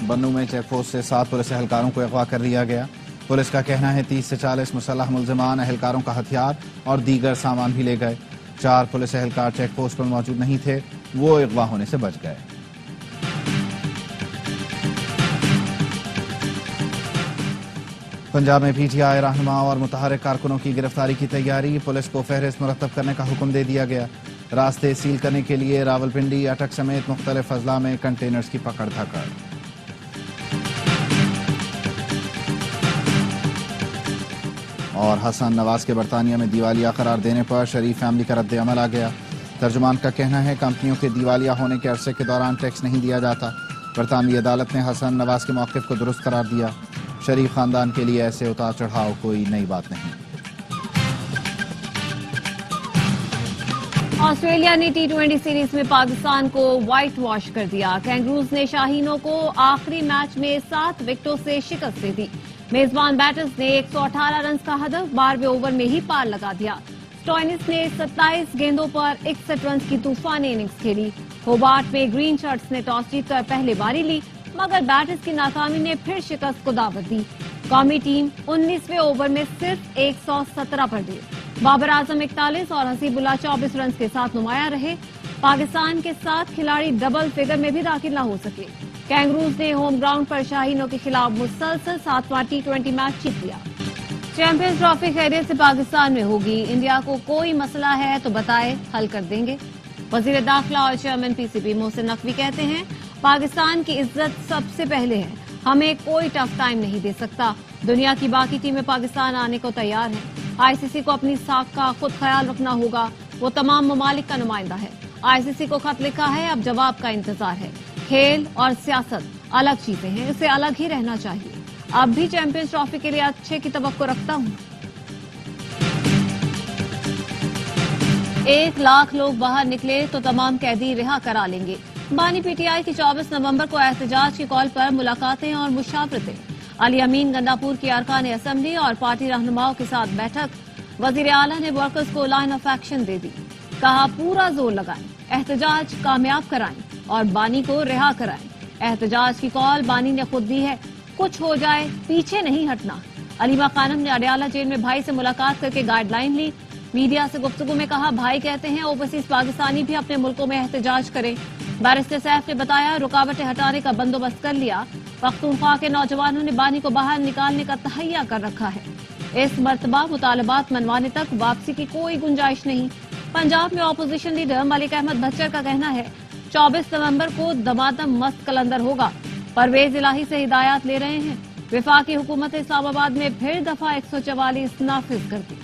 बन्नू में check post से 7 police एहलकारों को अगवा कर लिया गया। पुलिस का कहना है 30 से 40 मुसल्लह मुल्ज़िमान एहलकारों का हथियार और दीगर सामान भी ले गए। 4 पुलिस एहलकार चेक पोस्ट पर मौजूद नहीं थे, वो अगवा होने से बच गए। पंजाब में पीटीआई रहनुमा और मुतहर्रिक कारकुनों की गिरफ्तारी की तैयारी। पुलिस को फहरिस्त मुरतब करने का हुक्म दे दिया गया। रास्ते सील करने के लिए रावलपिंडी, अटक समेत मुख्तलिफ अजला में कंटेनर्स की पकड़ धकड़। और हसन नवाज के बरतानिया में दिवालिया करार देने पर शरीफ फैमिली का रद्द अमल आ गया। तर्जुमान का कहना है कंपनियों के दिवालिया होने के अरसे के दौरान टैक्स नहीं दिया जाता। बरतानवी अदालत ने हसन नवाज के मौक़िफ़ को दुरुस्त करार दिया। शरीफ खानदान के लिए ऐसे उतार चढ़ाव कोई नई बात नहीं। ऑस्ट्रेलिया ने T20 सीरीज में पाकिस्तान को व्हाइट वॉश कर दिया। कैंगरूज ने शाहीनों को आखिरी मैच में 7 विकेटों से शिकस्त दे दी। मेजबान बैटर्स ने 118 रन का हदफ 12वें ओवर में ही पार लगा दिया। स्टोइनिस ने 27 गेंदों पर 61 रन की तूफानी इनिंग्स खेली। होबार्ट में ग्रीन शर्ट्स ने टॉस जीतकर पहले बारी ली, मगर बैटर्स की नाकामी ने फिर शिकस्त को दावत दी। कौमी टीम 19वें ओवर में सिर्फ 117 पर दी। बाबर आजम 41 और हसीबुल्लाह 24 रन के साथ नुमाया रहे। पाकिस्तान के 7 खिलाड़ी डबल फिगर में भी दाखिल न हो सके। कैंगरूज ने होम ग्राउंड पर शाहीनों के खिलाफ मुसलसल 7वां T20 मैच जीत लिया। चैंपियंस ट्रॉफी खैरियत से पाकिस्तान में होगी। इंडिया को कोई मसला है तो बताए, हल कर देंगे। वजीर दाखिला और चेयरमैन PCB मोहसिन नकवी कहते हैं पाकिस्तान की इज्जत सबसे पहले है, हमें कोई टफ टाइम नहीं दे सकता। दुनिया की बाकी टीमें पाकिस्तान आने को तैयार हैं। ICC को अपनी साख का खुद ख्याल रखना होगा, वो तमाम ममालिक का नुमाइंदा है। ICC को खत लिखा है, अब जवाब का इंतजार है। खेल और सियासत अलग चीजें हैं, इसे अलग ही रहना चाहिए। अब भी चैंपियंस ट्रॉफी के लिए अच्छे की तवक्को रखता हूं। 1 लाख लोग बाहर निकले तो तमाम कैदी रिहा करा लेंगे। बानी PTI की 24 नवंबर को एहतजाज की कॉल पर मुलाकातें और मुशावरतें। अली अमीन गंडापुर की अरकान असेंबली और पार्टी रहनुमाओं के साथ बैठक। वजीर आला ने वर्कर्स को लाइन ऑफ एक्शन दे दी। कहा पूरा जोर लगाएं, एहतजाज कामयाब कराएं और बानी को रिहा कराएं। एहतजाज की कॉल बानी ने खुद दी है, कुछ हो जाए पीछे नहीं हटना। अलीमा खानम ने अडयाला जेल में भाई से मुलाकात करके गाइडलाइन ली। मीडिया से गुफ्तगू में कहा भाई कहते हैं ओवरसीज पाकिस्तानी भी अपने मुल्कों में एहतजाज करें। बैरिस्टर सैफ ने बताया रुकावटें हटाने का बंदोबस्त कर लिया। पख्तूनख्वा के नौजवानों ने बानी को बाहर निकालने का तहैया कर रखा है। इस मर्तबा मुतालबात मनवाने तक वापसी की कोई गुंजाइश नहीं। पंजाब में अपोजिशन लीडर मलिक अहमद भच्चर का कहना है 24 नवंबर को दमादम मस्त कलंदर होगा। परवेज इलाही से हिदायत ले रहे हैं। वफाकी हुकूमत इस्लामाबाद में फिर दफा 144 नाफिज कर दी।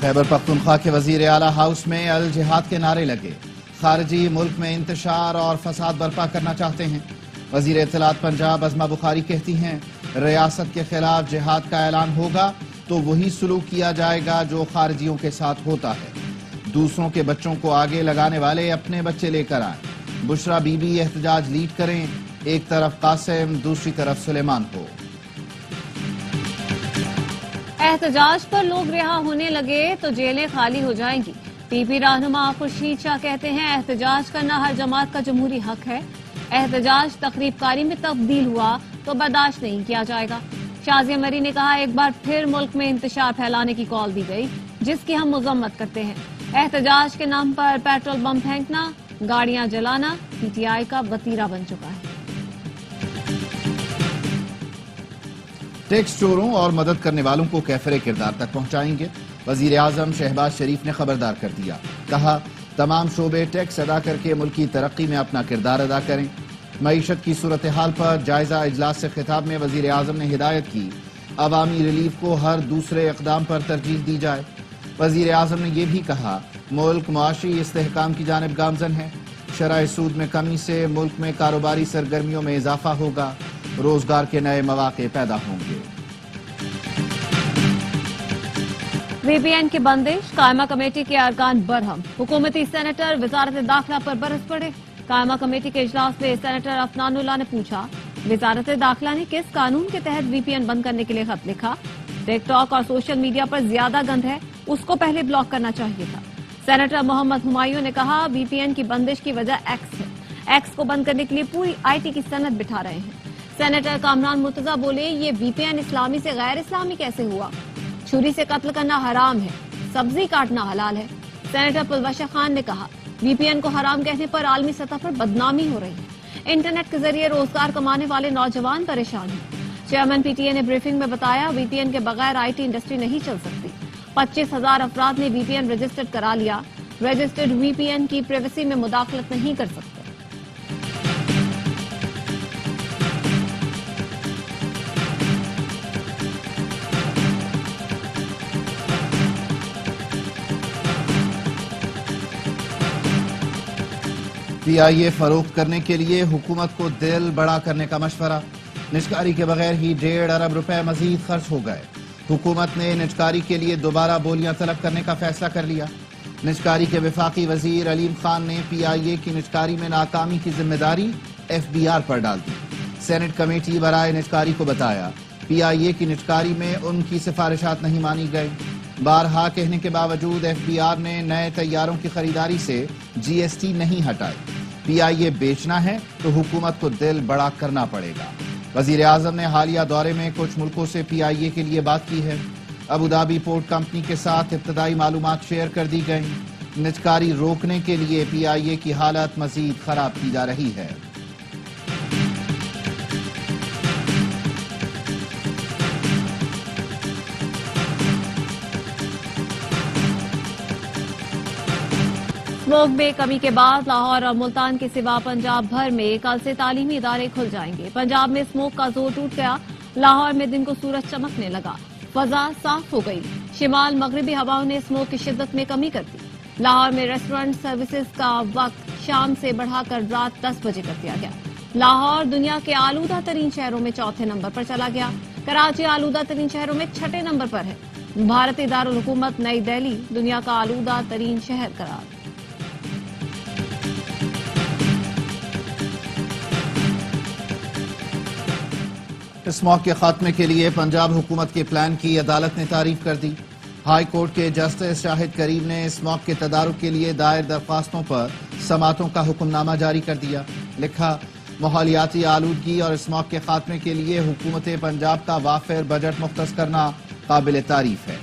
खैबर पख्तूनख्वा के वजीर आला हाउस में अल जिहाद के नारे लगे। खारजी मुल्क में इंतशार और फसाद बर्पा करना चाहते हैं। वजीर इत्तलात पंजाब अज़मा बुखारी कहती हैं रियासत के खिलाफ जिहाद का ऐलान होगा तो वही सलूक किया जाएगा जो खारजियों के साथ होता है। दूसरों के बच्चों को आगे लगाने वाले अपने बच्चे लेकर आए। बुशरा बीबी एहतजाज लीड करें, एक तरफ कासिम दूसरी तरफ सुलेमान हो। एहतजाज पर लोग रिहा होने लगे तो जेलें खाली हो जाएंगी। PP रहनुमा खुर्शीद शाह कहते हैं एहतजाज करना हर जमात का जमहूरी हक है। एहतजाज तकरीबकारी में तब्दील हुआ तो बर्दाश्त नहीं किया जाएगा। शाजिया मरी ने कहा एक बार फिर मुल्क में इंतशार फैलाने की कॉल दी गई, जिसकी हम मजम्मत करते हैं। एहतजाज के नाम पर पेट्रोल बम फेंकना, गाड़ियां जलाना PTI का वतीरा बन चुका है। टैक्स चोरों और मदद करने वालों को कैफरे किरदार तक पहुंचाएंगे। वजीर आजम शहबाज शरीफ ने खबरदार कर दिया। कहा तमाम शोबे टैक्स अदा करके मुल्क की तरक्की में अपना किरदार अदा करें। मईशत की सूरत हाल पर जायजा इजलास से खिताब में वजीर आजम ने हिदायत की अवामी रिलीफ को हर दूसरे इकदाम पर तरजीह दी जाए। वजीर आजम ने यह भी कहा मुल्क मुआशी इस्तेहकाम की जानिब गामजन है। शरह सूद में कमी से मुल्क में कारोबारी सरगर्मियों में इजाफा होगा, रोजगार के नए मौके पैदा होंगे। VPN की बंदिश, कायमा कमेटी के अरकान बरहम। हुकूमती सेनेटर वजारत दाखिला पर बरस पड़े। कायमा कमेटी के इजलास में सेनेटर अफनानुल्लाह ने पूछा वजारत दाखिला ने किस कानून के तहत VPN बंद करने के लिए खत लिखा। टिक टॉक और सोशल मीडिया पर ज्यादा गंद है, उसको पहले ब्लॉक करना चाहिए था। सेनेटर मोहम्मद हुमायूं ने कहा, वीपीएन की बंदिश की वजह एक्स है। एक्स को बंद करने के लिए पूरी आईटी की सनद बिठा रहे हैं। सेनेटर कामरान मुर्तजा बोले, ये वीपीएन इस्लामी से गैर इस्लामी कैसे हुआ? छुरी से कत्ल करना हराम है, सब्जी काटना हलाल है। सेनेटर पुलवाशा खान ने कहा, वीपीएन को हराम कहने पर आलमी सतह पर बदनामी हो रही है। इंटरनेट के जरिए रोजगार कमाने वाले नौजवान परेशान हैं। चेयरमैन पीटीए ने ब्रीफिंग में बताया, वीपीएन के बगैर आईटी इंडस्ट्री नहीं चल सकती। 25,000 अफराद ने वीपीएन रजिस्टर्ड करा लिया। रजिस्टर्ड वीपीएन की प्राइवेसी में मुदाखलत नहीं कर सकते। पीआईए फरोख्त करने के लिए हुकूमत को दिल बड़ा करने का मशवरा। निजकारी के बगैर ही 1.5 अरब रुपए मजीद खर्च हो गए। हुकूमत ने निजकारी के लिए दोबारा बोलियां तलब करने का फैसला कर लिया। निजकारी के वफाकी वजीर अलीम खान ने पीआईए की निजकारी में नाकामी की जिम्मेदारी एफबीआर पर डाल दी। सेनेट कमेटी बराए निजकारी को बताया, पीआईए की निजकारी में उनकी सिफारिशात नहीं मानी गई। बारहा कहने के बावजूद एफबीआर ने नए तैयारों की खरीदारी से जीएसटी नहीं हटाई। पीआईए बेचना है तो हुकूमत को दिल बड़ा करना पड़ेगा। वजीर आजम ने हालिया दौरे में कुछ मुल्कों से पीआईए के लिए बात की है। अबू धाबी पोर्ट कंपनी के साथ इब्तदाई मालूमात शेयर कर दी गई। निजकारी रोकने के लिए पीआईए की हालत मजीद खराब की जा रही है। स्मोक में कमी के बाद लाहौर और मुल्तान के सिवा पंजाब भर में कल से तालीमी इदारे खुल जाएंगे। पंजाब में स्मोक का जोर टूट गया। लाहौर में दिन को सूरज चमकने लगा, फजा साफ हो गई। शिमाल मगरिबी हवाओं ने स्मोक की शिद्दत में कमी कर दी। लाहौर में रेस्टोरेंट सर्विसेज का वक्त शाम से बढ़ाकर रात 10 बजे कर दिया गया। लाहौर दुनिया के आलूदा तरीन शहरों में चौथे नंबर पर चला गया। कराची आलूदा तरीन शहरों में 6ठे नंबर पर है। भारतीय दारुल हुकूमत नई दिल्ली दुनिया का आलूदा तरीन शहर करार। स्मॉग के खात्मे के लिए पंजाब हुकूमत के प्लान की अदालत ने तारीफ कर दी। हाई कोर्ट के जस्टिस शाहिद करीम ने स्मॉग के तदारुक के लिए दायर दरख्वास्तों पर समातों का हुक्मनामा जारी कर दिया। लिखा, माहौलियाती आलूदगी और स्मॉग के खात्मे के लिए हुकूमत पंजाब का वाफिर बजट मुख्तस करना काबिल तारीफ है।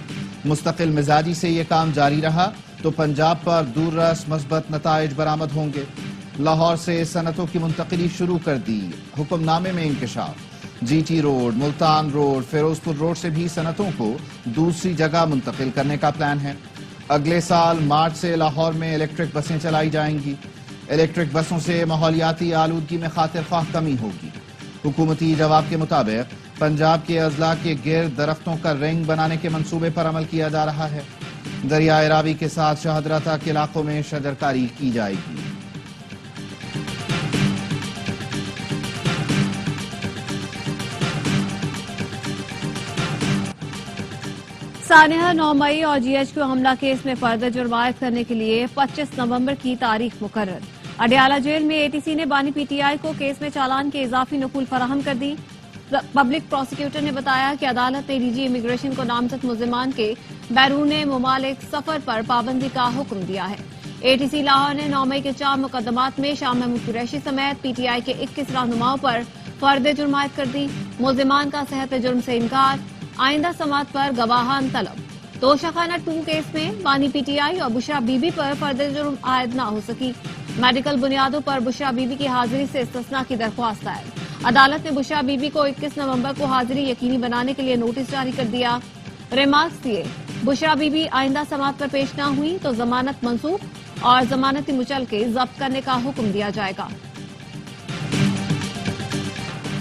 मुस्तकिल मिजाजी से ये काम जारी रहा तो पंजाब पर दूररस मस्बत नताइज बरामद होंगे। लाहौर से सनतों की मुंतकिली शुरू कर दी। हुक्मनामे में इंकशाफ, GT road, Multan road, Ferozepur road से भी सनतों को दूसरी जगह मुंतकिल करने का प्लान है। अगले साल मार्च से लाहौर में इलेक्ट्रिक बसें चलाई जाएंगी। इलेक्ट्रिक बसों से माहौलियाती आलूदगी में खातिर ख्वाह कमी होगी। हुकूमती जवाब के मुताबिक पंजाब के अजला के गिर्द दरख्तों का रिंग बनाने के मंसूबे पर अमल किया जा रहा है। दरियाए रावी के साथ शाहदरा तक इलाकों में शजरकारी की जाएगी। सानिया 9 मई और जीएचक्यू हमला केस में फर्दर जुर्मायत करने के लिए 25 नवंबर की तारीख मुकर्रर। अडियाला जेल में एटीसी ने बानी पीटीआई को केस में चालान के इजाफी नकूल फराहम कर दी। पब्लिक प्रोसिक्यूटर ने बताया कि अदालत ने डीजी इमिग्रेशन को नामजद मुल्जिमान के बैरून मुमालिक सफर पर पाबंदी का हुक्म दिया है। एटीसी लाहौर ने 9 मई के 4 मुकदमात में शाह महमूद कुरैशी समेत पीटीआई के 21 रहनुमाओं पर फर्दर जुर्मायत कर दी। मुल्जिमान का सेहत जुर्म से इनकार, आइंदा समात पर गवाहान तलब। तोशाखाना 2 केस में बानी पीटीआई और बुशरा बीबी पर फर्दर जुर्म आयद न हो सकी। मेडिकल बुनियादों पर बुशरा बीबी की हाजिरी से इस्तिस्ना की दरख्वास्त दायर। अदालत ने बुशरा बीबी को 21 नवंबर को हाजिरी यकीनी बनाने के लिए नोटिस जारी कर दिया। रिमार्क्स दिए, बुशरा बीबी आइंदा समात पर पेश न हुई तो जमानत मंसूख और जमानती मुचलके जब्त करने का हुक्म दिया जाएगा।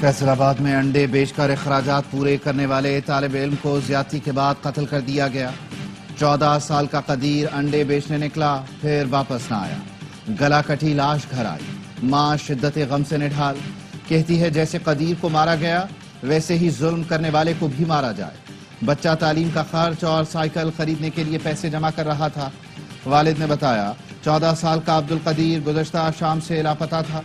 फैसलाबाद में अंडे बेचकर अखराजात पूरे करने वाले तालिब इल्म को ज्यादती के बाद कत्ल कर दिया गया। 14 साल का कदीर अंडे बेचने निकला, फिर वापस न आया। गला कटी लाश घर आई। मां शिद्दत गम से निढाल, कहती है जैसे कदीर को मारा गया वैसे ही जुल्म करने वाले को भी मारा जाए। बच्चा तालीम का खर्च और साइकिल खरीदने के लिए पैसे जमा कर रहा था। वालिद ने बताया, 14 साल का अब्दुल कदीर गुज़श्ता शाम से लापता था।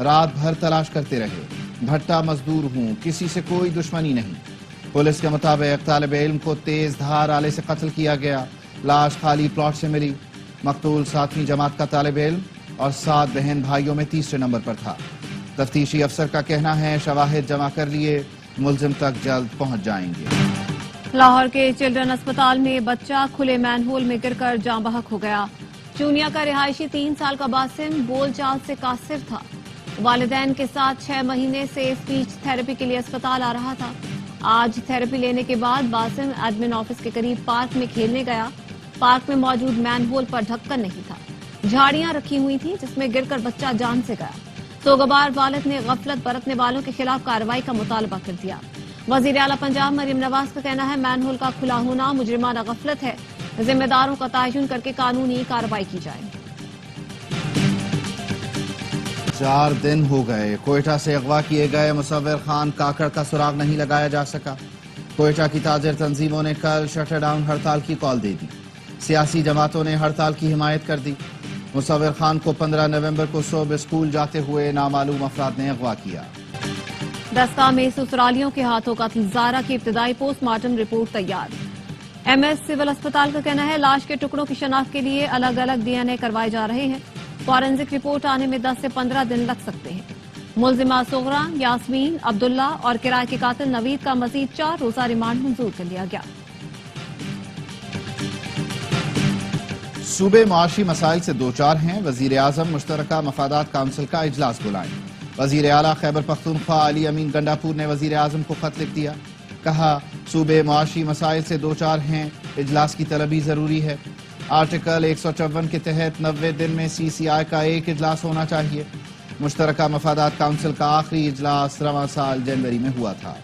रात भर तलाश करते रहे। भट्टा मजदूर हूँ, किसी से कोई दुश्मनी नहीं। पुलिस के मुताबिक तालिब इल्म को तेज धार आले से कत्ल किया गया। लाश खाली प्लॉट से मिली। मकतूल 7वीं जमात का तालिब इल्म और 7 बहन भाइयों में तीसरे नंबर पर था। तफ्तीशी अफसर का कहना है शवाहिद जमा कर लिए, मुलजिम तक जल्द पहुंच जाएंगे। लाहौर के चिल्ड्रन अस्पताल में बच्चा खुले मैनहोल में गिरकर जाँ बहक हो गया। चूनिया का रिहायशी 3 साल का बासिम बोलचाल से कासिर था। वालिदैन के साथ 6 महीने से स्पीच थेरेपी के लिए अस्पताल आ रहा था। आज थेरेपी लेने के बाद बासिम एडमिन ऑफिस के करीब पार्क में खेलने गया। पार्क में मौजूद मैनहोल पर ढक्कन नहीं था। झाड़ियां रखी हुई थी जिसमें गिरकर बच्चा जान से गया। सोगवार वालिद ने गफलत बरतने वालों के खिलाफ कार्रवाई का मुतालबा कर दिया। वजीर आला पंजाब मरियम नवाज का कहना है मैनहोल का खुला होना मुजरिमाना गफलत है। जिम्मेदारों का तयन करके कानूनी कार्रवाई की जाए। 4 दिन हो गए कोयटा से अगवा किए गए मुसव्विर खान काकड़ का सुराग नहीं लगाया जा सका। कोयटा की ताजिर तंजीमों ने कल शटर डाउन हड़ताल की कॉल दे दी। सियासी जमातों ने हड़ताल की हिमायत कर दी। मुसव्विर खान को 15 नवंबर को सुबह स्कूल जाते हुए नामालूम अफराद ने अगवा किया। दस्ता में ससुरालियों के हाथों कत्ल, ज़ारा की इब्तदाई पोस्टमार्टम रिपोर्ट तैयार। MS सिविल अस्पताल का कहना है लाश के टुकड़ों की शनाख्त के लिए अलग अलग DNA करवाए जा रहे हैं। फॉरेंसिक रिपोर्ट आने में 10 से 15 दिन लग सकते हैं। मुलजिमा सुगरा, यास्मीन, अब्दुल्ला और किराए के कातिल नवीद का मजीद 4 रोजा रिमांड मंजूर कर लिया गया। सूबे मुआशी मसाइल से दो चार हैं। वजीर आजम मुश्तरका मफादात काउंसिल का इजलास बुलाएं। वजीर आला खैबर पख्तूनख्वा अली अमीन गंडापुर ने वजीर आजम को खत लिख दिया। कहा सूबे मुआशी मसाइल से दो चार हैं, इजलास की तलबी जरूरी है। आर्टिकल 154 के तहत 90 दिन में CCI का एक इजलास होना चाहिए। मुश्तरका मफादात काउंसिल का आखिरी इजलास रवां साल जनवरी में हुआ था।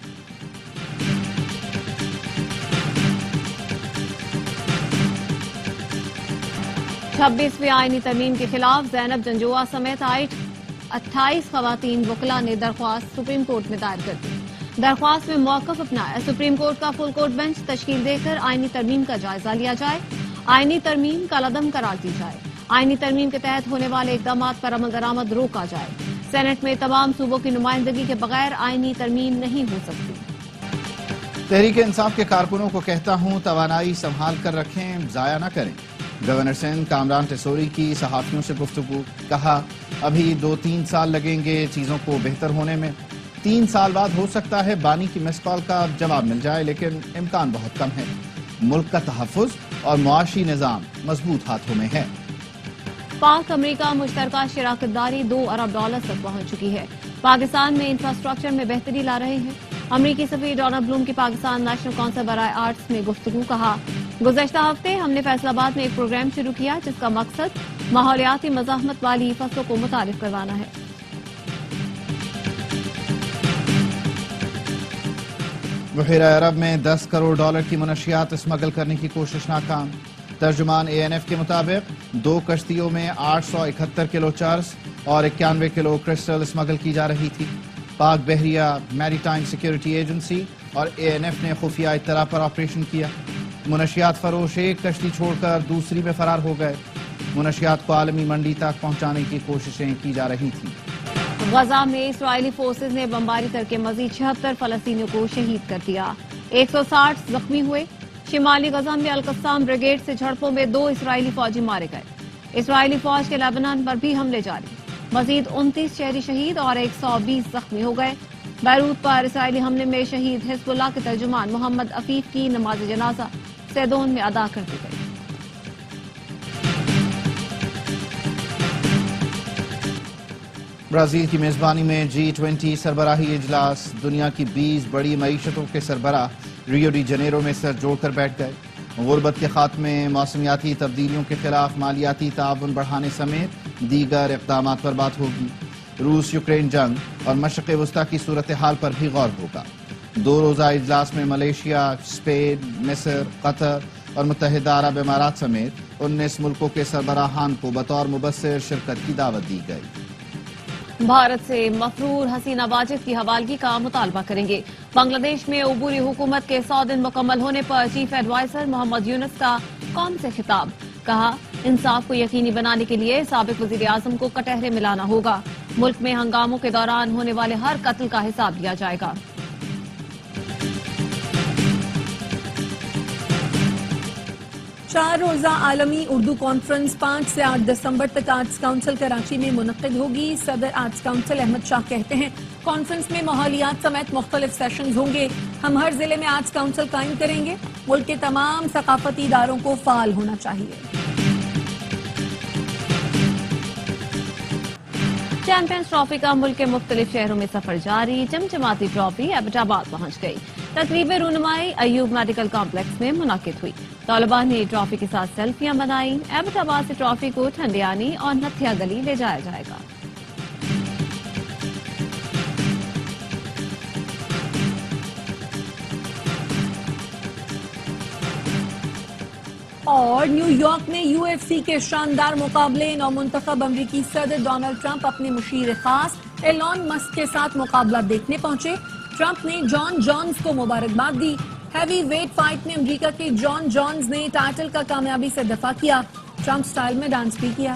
छब्बीसवीं आईनी तरमीम के खिलाफ जैनब जंजोआ समेत 28 खवातीन वकला ने दरख्वास्त सुप्रीम कोर्ट में दायर कर दी। दरख्वास्त में मौकफ अपनाया सुप्रीम कोर्ट का फुल कोर्ट बेंच तश्कील देकर आईनी तरमीम का जायजा लिया जाए। आईनी तरमीम कलअदम करार दी जाए। आईनी तरमीम के तहत होने वाले इकदामात पर अमल दरामद रोका जाए। सेनेट में तमाम सूबों की नुमाइंदगी के बगैर आईनी तरमीम नहीं हो सकती। तहरीक इंसाफ के कारकुनों को कहता हूं तवानाई संभाल कर रखें, जाया न करें। गवर्नर सिंध कामरान टेसोरी की सहाफियों से गुफ्तगू। कहा अभी 2-3 साल लगेंगे चीजों को बेहतर होने में। 3 साल बाद हो सकता है बानी की मिस कॉल का जवाब मिल जाए, लेकिन इम्कान बहुत कम है। मुल्क का तहफ़्फ़ुज़ और मुआशी निज़ाम मजबूत हाथों में है। पाक अमेरिका मुश्तरका शराकतदारी $2 अरब तक पहुंच चुकी है। पाकिस्तान में इंफ्रास्ट्रक्चर में बेहतरी ला रहे हैं। अमरीकी सफीर डोनाल्ड ब्लूम की पाकिस्तान नेशनल काउंसिल बराए आर्ट्स में गुफ्तगू। कहा गुज़श्ता हफ्ते हमने फैसलाबाद में एक प्रोग्राम शुरू किया जिसका मकसद माहौलियाती मज़ाहमत वाली फसलों को मुतारिफ करवाना है। बहरा अरब में $10 करोड़ की मुनशियात स्मगल करने की कोशिश नाकाम। तर्जुमान ANF के मुताबिक 2 कश्तियों में 871 किलो चर्स और 91 किलो क्रिस्टल स्मगल की जा रही थी। पाक बहरिया मैरीटाइम सिक्योरिटी एजेंसी और ANF ने खुफिया इत्तला पर ऑपरेशन किया। मुनशियात फरोश एक कश्ती छोड़कर दूसरी में फरार हो गए। मुनशियात को आलमी मंडी तक पहुंचाने की कोशिशें की जा रही थी। गजा में इस्राएली फोर्सेज ने बमबारी करके मजीद 76 फलस्तीनियों को शहीद कर दिया। 160 जख्मी हुए। शिमाली गजा में अल-कस्साम ब्रिगेड से झड़पों में 2 इस्राएली फौजी मारे गए। इस्राएली फौज के लेबनान पर भी हमले जारी। मजीद 29 शहरी शहीद और 120 जख्मी हो गए। बैरूत पर इस्राएली हमले में शहीद हिजबुल्लाह के तर्जुमान मोहम्मद अफीफ की नमाज जनाजा सैदोन में अदा कर दी गई। ब्राजील की मेजबानी में G20 सरबराही इजलास। दुनिया की 20 बड़ी मईशतों के सरबराह रियो डी जनेरो में सर जोड़कर बैठ गए। गुर्बत के खात्मे, मौसमियाती तब्दीलियों के खिलाफ मालियाती ताउन बढ़ाने समेत दीगर इक़दामात पर बात होगी। रूस यूक्रेन जंग और मशरिक़ वस्ता की सूरत हाल पर भी गौर होगा। 2 रोज़ा इजलास में मलेशिया, स्पेन, मिस्र, कतर और मुत्तहिदा अरब इमारात समेत 19 मुल्कों के सरबराहान को बतौर मुबस्सिर शिरकत की दावत दी गई। भारत से मफरूर हसीना वाजिद की हवालगी का मुतालबा करेंगे। बांग्लादेश में उबूरी हुकूमत के 100 दिन मुकम्मल होने पर चीफ एडवाइजर मोहम्मद यूनुस का कौम से खिताब। कहा इंसाफ को यकीनी बनाने के लिए साबिक वजीर आजम को कटहरे मिलाना होगा। मुल्क में हंगामों के दौरान होने वाले हर कत्ल का हिसाब लिया जाएगा। 4 روزہ عالمی اردو کانفرنس 5 سے 8 دسمبر تک آرٹس کونسل کراچی میں منعقد ہوگی. صدر آرٹس کونسل احمد شاہ کہتے ہیں کانفرنس میں ماحولیات سمیت مختلف سیشنز ہوں گے. ہم ہر ضلع میں آرٹس کونسل قائم کریں گے. ملک کے تمام ثقافتی اداروں کو فعال ہونا چاہیے. چیمپئنز ٹرافی کا ملک کے مختلف شہروں میں سفر جاری. چمچماتی ٹرافی ایبٹ آباد پہنچ گئی. تقریب رونمائی ایوب میڈیکل کمپلیکس میں منعقد ہوئی. طالبان نے ٹرافی کے ساتھ سیلفیاں بنائی. ایبٹ آباد سے ٹرافی کو ٹھنڈیانی اور نتھیا گلی لے جایا جائے گا. اور نیو یارک میں UFC کے شاندار مقابلے. نومنتخب امریکی صدر ڈونلڈ ٹرمپ اپنے مشیر خاص ایلون مسک کے ساتھ مقابلہ دیکھنے پہنچے. ٹرمپ نے جان جونز کو مبارکباد دی. ہیوی ویٹ فائٹ میں امریکہ کے جان جونز نے ٹائٹل کا کامیابی سے دفاع کیا. ٹرمپ سٹائل میں ڈانس بھی کیا.